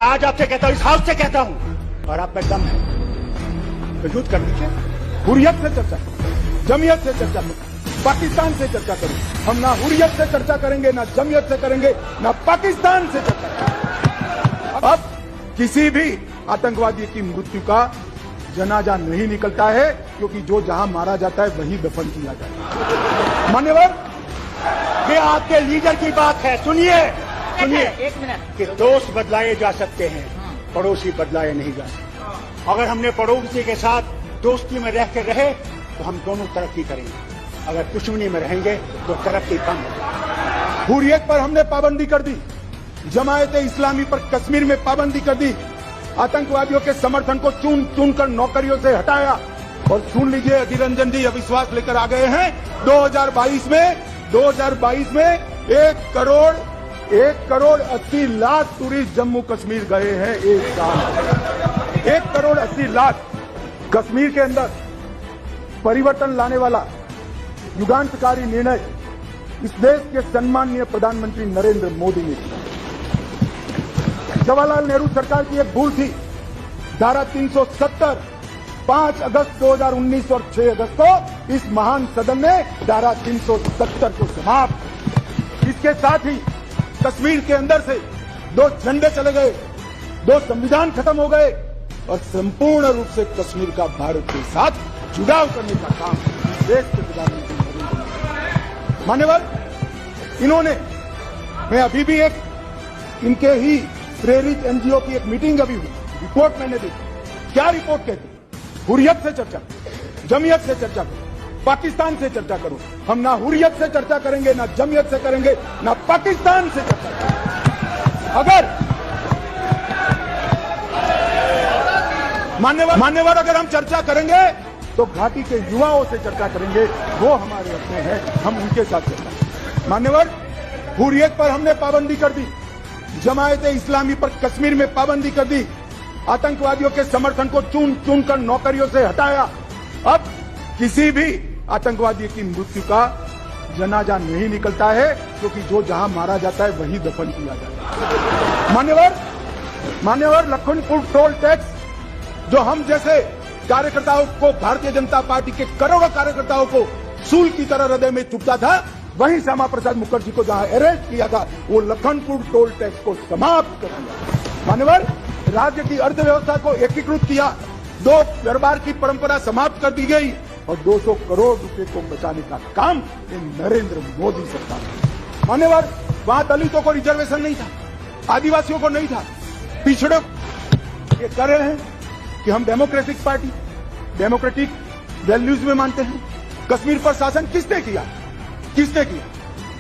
आज आपसे कहता हूं, इस हाउस से कहता हूं, और आप में दम है तो युद्ध कर लीजिए। हुर्रियत से चर्चा करो, जमीयत से चर्चा करो, पाकिस्तान से चर्चा करो। हम ना हुर्रियत से चर्चा करेंगे, ना जमीयत से करेंगे, ना पाकिस्तान से चर्चा करेंगे। अब किसी भी आतंकवादी की मृत्यु का जनाजा नहीं निकलता है, क्योंकि जो जहां मारा जाता है वही दफन किया जाता है। मान्यवर, ये आपके लीडर की बात है, सुनिए सुनिए। एक मिनट। कि दोस्त बदलाए जा सकते हैं, पड़ोसी बदलाए नहीं जा सकते। अगर हमने पड़ोसी के साथ दोस्ती में रह के रहे तो हम दोनों तरक्की करेंगे, अगर दुश्मनी में रहेंगे तो तरक्की कम होगी। हुर्रियत पर हमने पाबंदी कर दी, जमायत इस्लामी पर कश्मीर में पाबंदी कर दी, आतंकवादियों के समर्थन को चुन चुन कर नौकरियों से हटाया। और सुन लीजिए, अधीर रंजन जी अविश्वास लेकर आ गए हैं। 2022 में 1 करोड़ 80 लाख टूरिस्ट जम्मू कश्मीर गए हैं एक साल। 1 करोड़ 80 लाख। कश्मीर के अंदर परिवर्तन लाने वाला युगांतकारी निर्णय इस देश के सम्माननीय प्रधानमंत्री नरेंद्र मोदी ने किया। जवाहरलाल नेहरू सरकार की एक भूल थी। धारा 370 5 अगस्त 2019 और 6 अगस्त को इस महान सदन ने धारा 370 को समाप्त। इसके साथ ही कश्मीर के अंदर से 2 झंडे चले गए, 2 संविधान खत्म हो गए और संपूर्ण रूप से कश्मीर का भारत के साथ जुड़ाव करने का काम देश के प्रधानमंत्री नरेंद्र मोदी। मान्यवर, इन्होंने, मैं अभी भी एक इनके ही प्रेरित एनजीओ की एक मीटिंग अभी हुई, रिपोर्ट मैंने देखी। क्या रिपोर्ट कहती? हुर्रियत से चर्चा करो, जमीयत से चर्चा करो, पाकिस्तान से चर्चा करो। हम ना हुर्रियत से चर्चा करेंगे, ना जमीयत से करेंगे, ना पाकिस्तान से चर्चा करेंगे। अगर मान्यवर अगर हम चर्चा करेंगे तो घाटी के युवाओं से चर्चा करेंगे, वो हमारे अपने हैं, हम उनके साथ चर्चा। मान्यवर, हुर्रियत पर हमने पाबंदी कर दी, जमायत इस्लामी पर कश्मीर में पाबंदी कर दी, आतंकवादियों के समर्थन को चुन चुन कर नौकरियों से हटाया। अब किसी भी आतंकवादी की मृत्यु का जनाजा नहीं निकलता है, क्योंकि जो जहां मारा जाता है वही दफन किया जाता है। मान्यवर, लखनपुर टोल टैक्स जो हम जैसे कार्यकर्ताओं को, भारतीय जनता पार्टी के करोड़ों कार्यकर्ताओं को सूल की तरह हृदय में चुभता था, वहीं श्यामा प्रसाद मुखर्जी को जहां अरेस्ट किया था, वो लखनपुर टोल टैक्स को समाप्त कर दिया। मान्यवर, राज्य की अर्थव्यवस्था को एकीकृत किया, 2 दरबार की परंपरा समाप्त कर दी गई और 200 करोड़ रुपए को बचाने का काम नरेंद्र मोदी सरकार ने। मान्यवर, वहां दलितों को रिजर्वेशन नहीं था, आदिवासियों को नहीं था, पिछड़े ये कर रहे हैं कि हम डेमोक्रेटिक पार्टी, डेमोक्रेटिक वैल्यूज में मानते हैं। कश्मीर पर शासन किसने किया?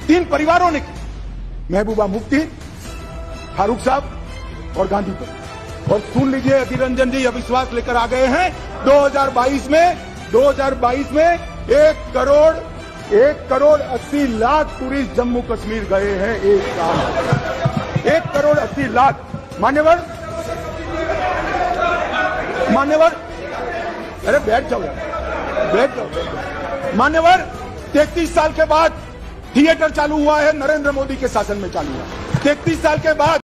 3 परिवारों ने की, महबूबा मुफ्ती, फारूक साहब और गांधी पर। और सुन लीजिए, अधीर रंजन जी अविश्वास लेकर आ गए हैं। 2022 में 1 करोड़ 80 लाख टूरिस्ट जम्मू कश्मीर गए हैं एक साल। 1 करोड़ 80 लाख। मान्यवर, अरे बैठ जाओ यार। मान्यवर, 33 साल के बाद थिएटर चालू हुआ है, नरेंद्र मोदी के शासन में चालू हुआ। 33 साल के बाद